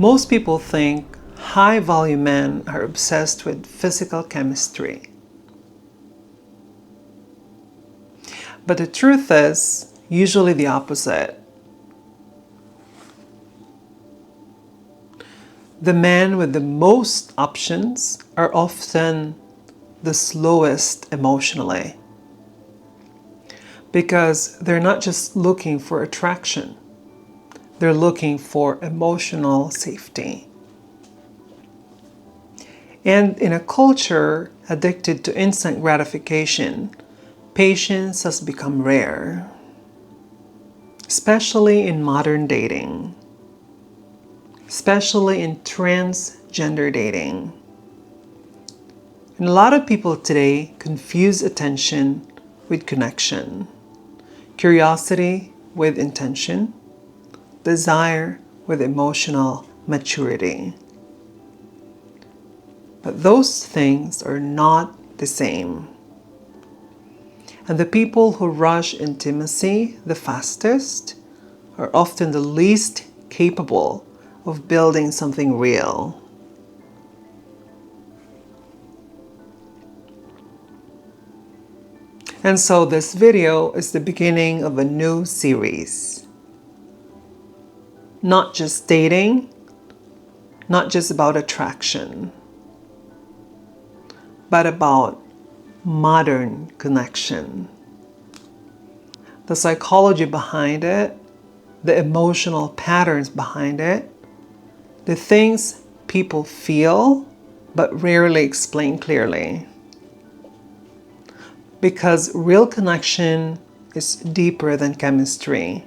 Most people think high-value men are obsessed with physical chemistry. But the truth is usually the opposite. The men with the most options are often the slowest emotionally, because they're not just looking for attraction, they're looking for emotional safety. And in a culture addicted to instant gratification, patience has become rare, especially in modern dating, especially in transgender dating. And a lot of people today confuse attention with connection, curiosity with intention, desire with emotional maturity. But those things are not the same. And the people who rush intimacy the fastest are often the least capable of building something real. And so this video is the beginning of a new series. Not just dating, not just about attraction, but about modern connection. The psychology behind it, the emotional patterns behind it, the things people feel but rarely explain clearly. Because real connection is deeper than chemistry.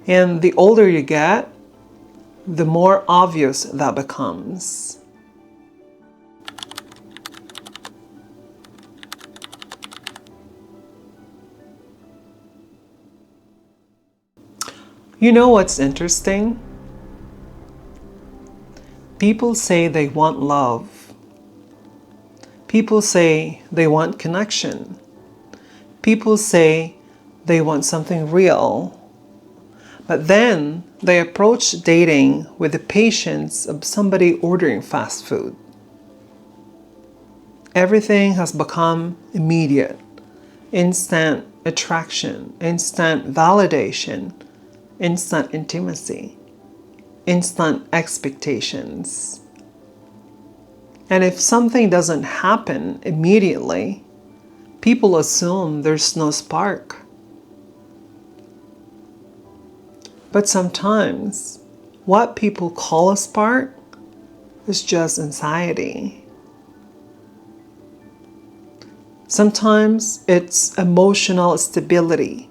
And the older you get, the more obvious that becomes. You know what's interesting? People say they want love. People say they want connection. People say they want something real. But then they approach dating with the patience of somebody ordering fast food. Everything has become immediate, instant attraction, instant validation, instant intimacy, instant expectations. And if something doesn't happen immediately, people assume there's no spark. But sometimes, what people call a spark is just anxiety. Sometimes it's emotional stability.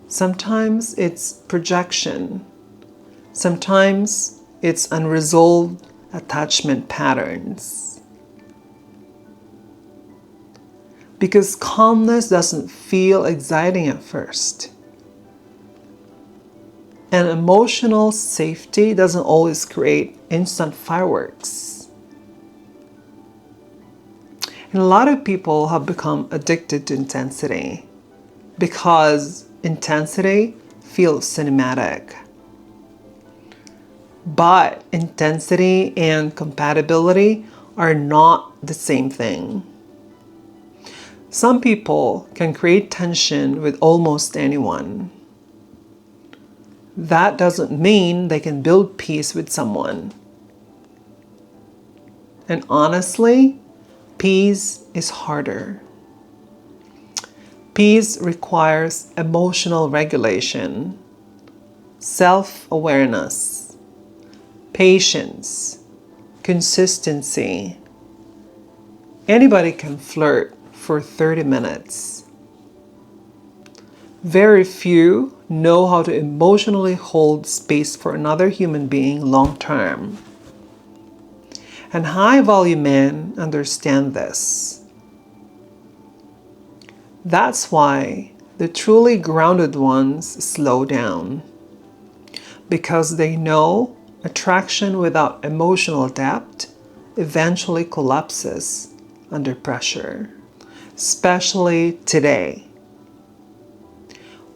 Sometimes it's projection. Sometimes it's unresolved attachment patterns. Because calmness doesn't feel exciting at first. And emotional safety doesn't always create instant fireworks. And a lot of people have become addicted to intensity because intensity feels cinematic. But intensity and compatibility are not the same thing. Some people can create tension with almost anyone. That doesn't mean they can build peace with someone. And honestly, peace is harder. Peace requires emotional regulation, self-awareness, patience, consistency. Anybody can flirt for 30 minutes. Very few know how to emotionally hold space for another human being long term. And high-value men understand this. That's why the truly grounded ones slow down. Because they know attraction without emotional depth eventually collapses under pressure. Especially today,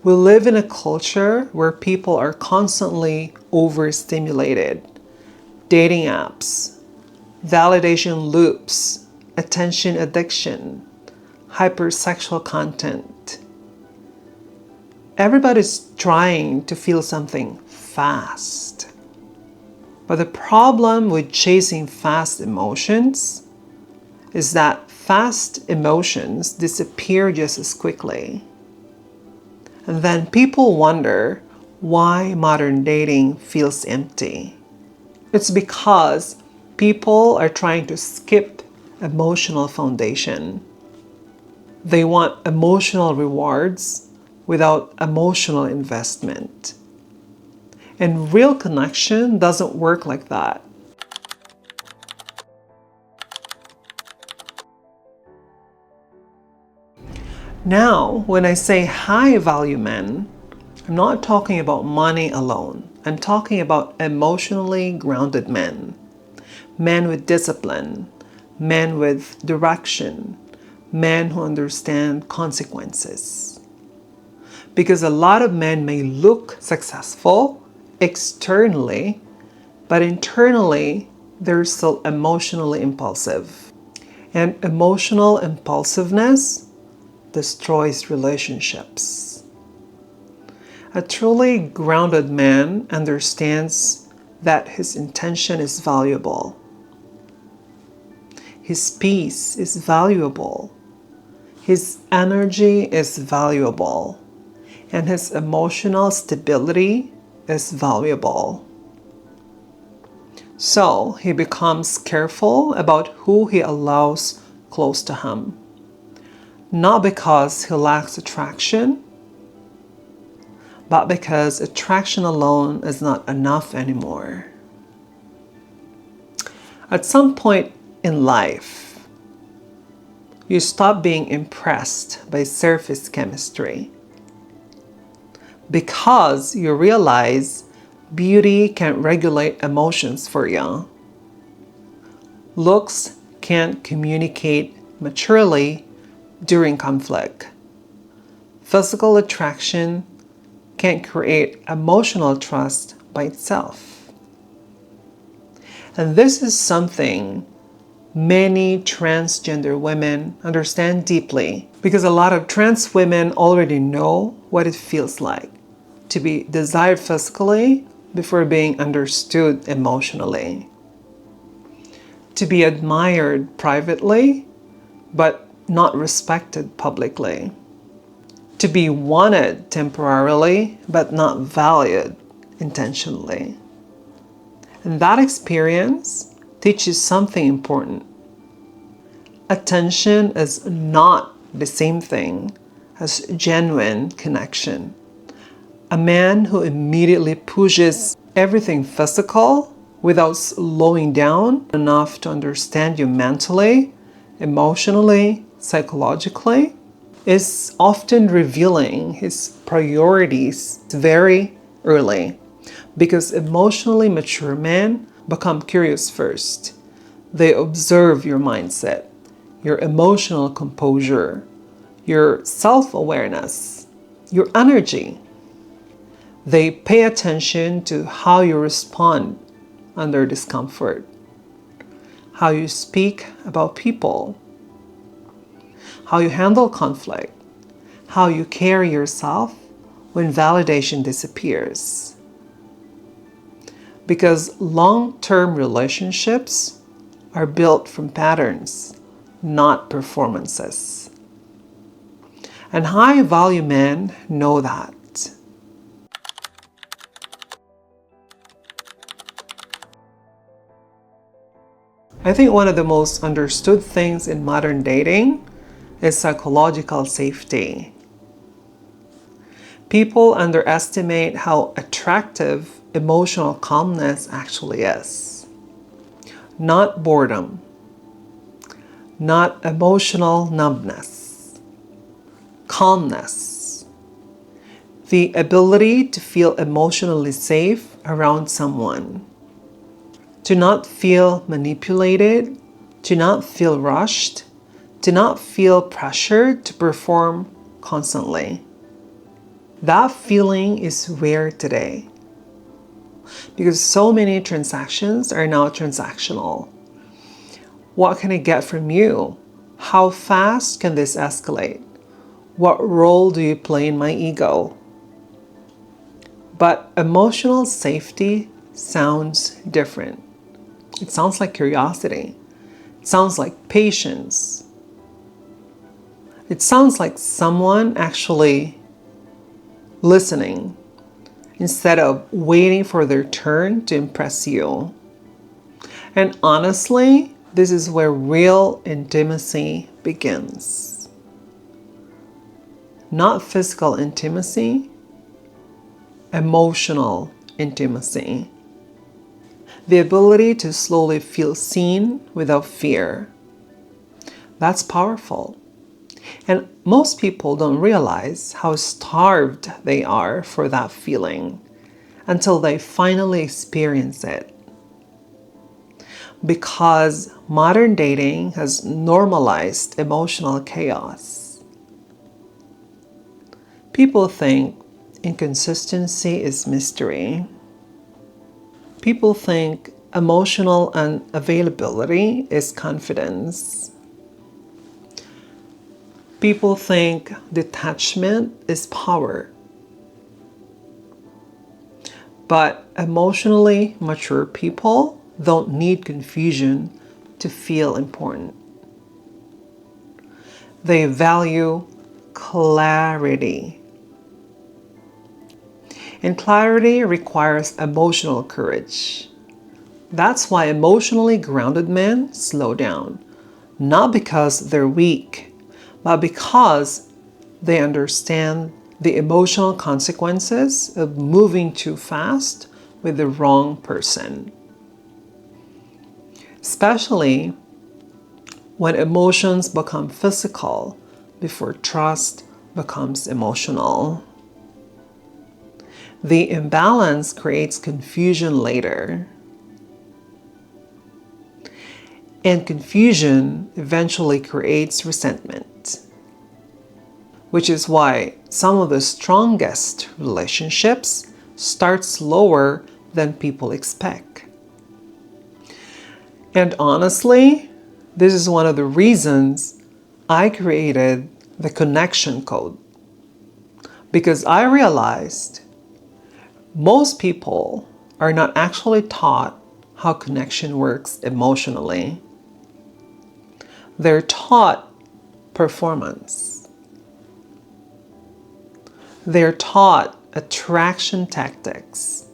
We live in a culture where people are constantly overstimulated. Dating apps, validation loops, attention addiction, hypersexual content. Everybody's trying to feel something fast. But the problem with chasing fast emotions is that fast emotions disappear just as quickly. And then people wonder why modern dating feels empty. It's because people are trying to skip emotional foundation. They want emotional rewards without emotional investment. And real connection doesn't work like that. Now, when I say high value men, I'm not talking about money alone. I'm talking about emotionally grounded men. Men with discipline, men with direction, men who understand consequences. Because a lot of men may look successful externally, but internally, they're still emotionally impulsive. And emotional impulsiveness destroys relationships. A truly grounded man understands that his intention is valuable. His peace is valuable. His energy is valuable. And his emotional stability is valuable. So he becomes careful about who he allows close to him. Not because he lacks attraction, but because attraction alone is not enough anymore. At some point in life, you stop being impressed by surface chemistry because you realize beauty can't regulate emotions for you. Looks can't communicate maturely during conflict. Physical attraction can't create emotional trust by itself. And this is something many transgender women understand deeply because a lot of trans women already know what it feels like to be desired physically before being understood emotionally. To be admired privately but not respected publicly. To be wanted temporarily but not valued intentionally. And that experience teaches something important. Attention is not the same thing as genuine connection. A man who immediately pushes everything physical without slowing down enough to understand you mentally, emotionally, psychologically, is often revealing his priorities very early. Because emotionally mature men become curious first. They observe your mindset, your emotional composure, your self-awareness, your energy. They pay attention to how you respond under discomfort, how you speak about people, how you handle conflict, how you carry yourself when validation disappears. Because long-term relationships are built from patterns, not performances. And high-value men know that. I think one of the most understood things in modern dating is psychological safety. People underestimate how attractive emotional calmness actually is. Not boredom, not emotional numbness, calmness. The ability to feel emotionally safe around someone. To not feel manipulated, to not feel rushed, to not feel pressured to perform constantly. That feeling is rare today because so many transactions are now transactional. What can I get from you? How fast can this escalate? What role do you play in my ego? But emotional safety sounds different. It sounds like curiosity. It sounds like patience. It sounds like someone actually listening instead of waiting for their turn to impress you. And honestly, this is where real intimacy begins. Not physical intimacy, emotional intimacy. The ability to slowly feel seen without fear. That's powerful. And most people don't realize how starved they are for that feeling until they finally experience it. Because modern dating has normalized emotional chaos. People think inconsistency is mystery. People think emotional unavailability is confidence. People think detachment is power. But emotionally mature people don't need confusion to feel important. They value clarity. And clarity requires emotional courage. That's why emotionally grounded men slow down. Not because they're weak, but because they understand the emotional consequences of moving too fast with the wrong person. Especially when emotions become physical before trust becomes emotional. The imbalance creates confusion later. And confusion eventually creates resentment. Which is why some of the strongest relationships start slower than people expect. And honestly, this is one of the reasons I created the connection code. Because I realized most people are not actually taught how connection works emotionally. They're taught performance. They're taught attraction tactics,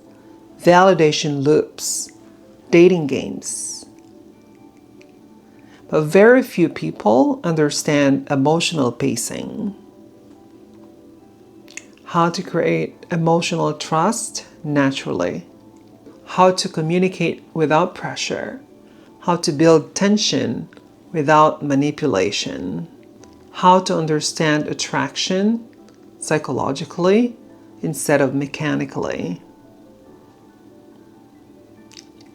validation loops, dating games. But very few people understand emotional pacing. How to create emotional trust naturally. How to communicate without pressure. How to build tension without manipulation. How to understand attraction psychologically instead of mechanically.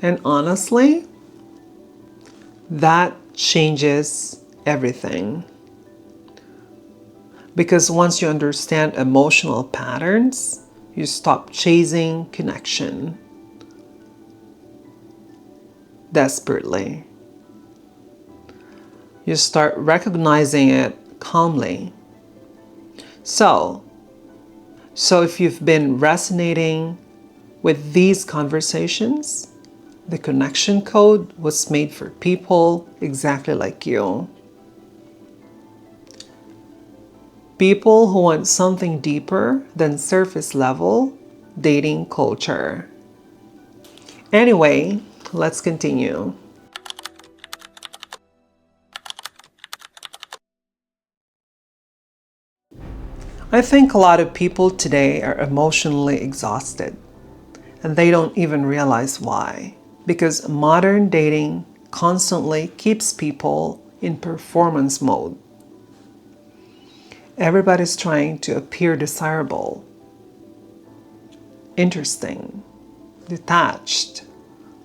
And honestly, that changes everything. Because once you understand emotional patterns, you stop chasing connection desperately. You start recognizing it calmly. So if you've been resonating with these conversations, the connection code was made for people exactly like you. People who want something deeper than surface level dating culture. Anyway, let's continue. I think a lot of people today are emotionally exhausted, and they don't even realize why. Because modern dating constantly keeps people in performance mode. Everybody's trying to appear desirable, interesting, detached,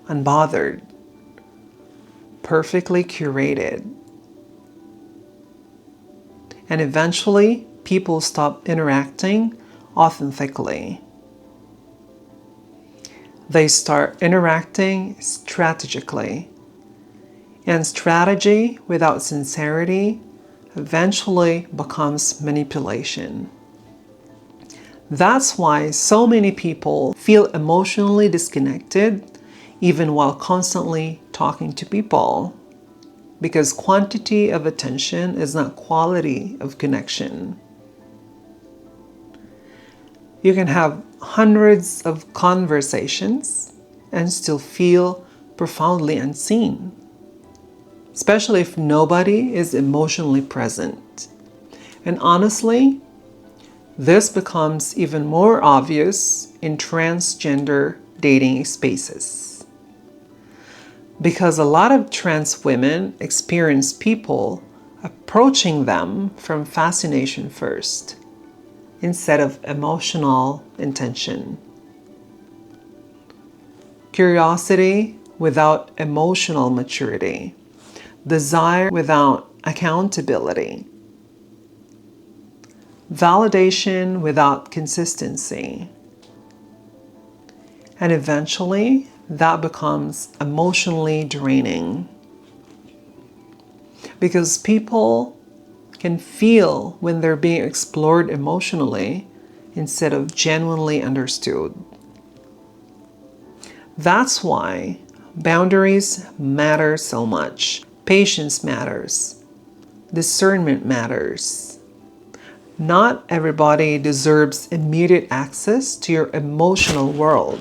unbothered, perfectly curated. And eventually, people stop interacting authentically. They start interacting strategically. And strategy without sincerity eventually becomes manipulation. That's why so many people feel emotionally disconnected even while constantly talking to people. Because quantity of attention is not quality of connection. You can have hundreds of conversations and still feel profoundly unseen, especially if nobody is emotionally present. And honestly, this becomes even more obvious in transgender dating spaces. Because a lot of trans women experience people approaching them from fascination first, instead of emotional intention. Curiosity without emotional maturity. Desire without accountability. Validation without consistency. And eventually, that becomes emotionally draining. Because people can feel when they're being explored emotionally instead of genuinely understood. That's why boundaries matter so much. Patience matters. Discernment matters. Not everybody deserves immediate access to your emotional world.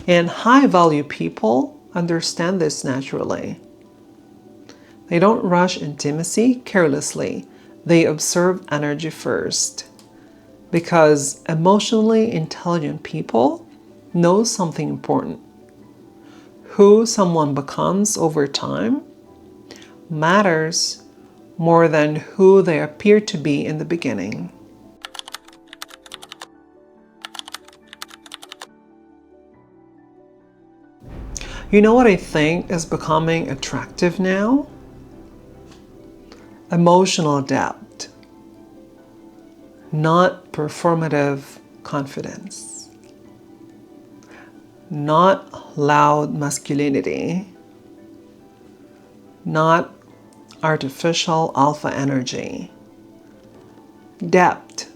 And high-value people understand this naturally. They don't rush intimacy carelessly. They observe energy first. Because emotionally intelligent people know something important. Who someone becomes over time matters more than who they appear to be in the beginning. You know what I think is becoming attractive now? Emotional depth, not performative confidence, not loud masculinity, not artificial alpha energy. Depth.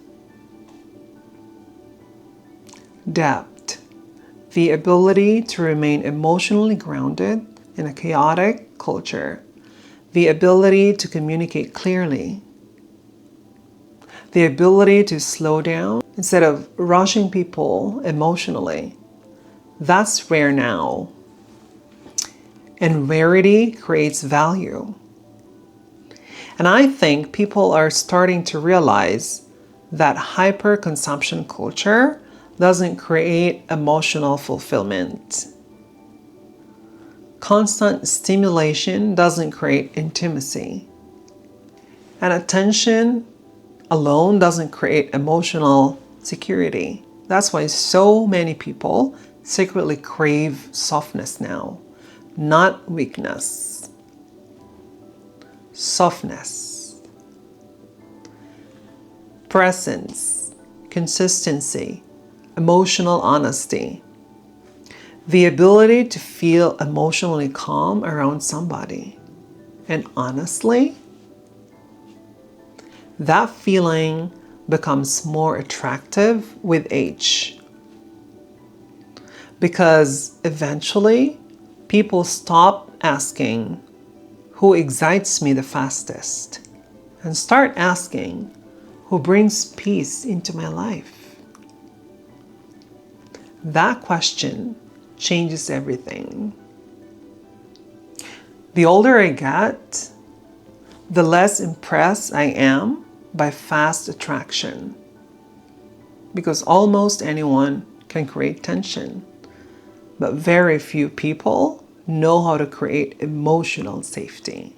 Depth. The ability to remain emotionally grounded in a chaotic culture. The ability to communicate clearly. The ability to slow down instead of rushing people emotionally. That's rare now. And rarity creates value. And I think people are starting to realize that hyper-consumption culture doesn't create emotional fulfillment. Constant stimulation doesn't create intimacy. And attention alone doesn't create emotional security. That's why so many people secretly crave softness now, not weakness. Softness. Presence. Consistency. Emotional honesty. The ability to feel emotionally calm around somebody. And honestly, that feeling becomes more attractive with age. Because eventually, people stop asking, who excites me the fastest? And start asking, who brings peace into my life? That question changes everything. The older I get, the less impressed I am by fast attraction. Because almost anyone can create tension, but very few people know how to create emotional safety.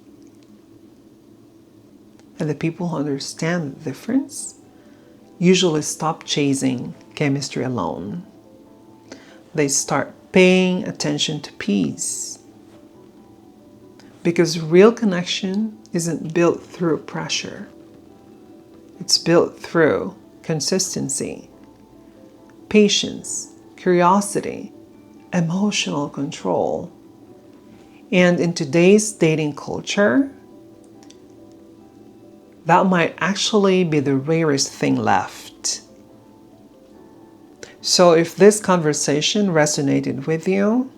And the people who understand the difference usually stop chasing chemistry alone. They start paying attention to peace. Because real connection isn't built through pressure. It's built through consistency, patience, curiosity, emotional control. And in today's dating culture, that might actually be the rarest thing left. So if this conversation resonated with you,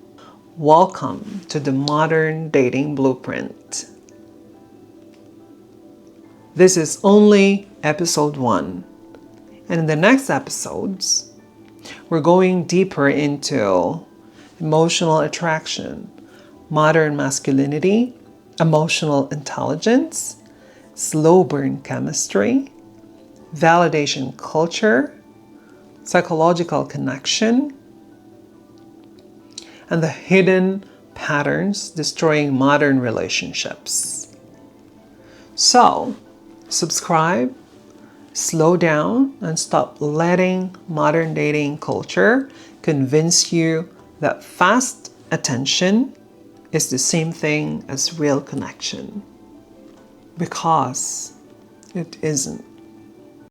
welcome to the Modern Dating Blueprint. This is only episode 1. And in the next episodes, we're going deeper into emotional attraction, modern masculinity, emotional intelligence, slow burn chemistry, validation culture, psychological connection, and the hidden patterns destroying modern relationships. So, subscribe, slow down, and stop letting modern dating culture convince you that fast attention is the same thing as real connection. Because it isn't.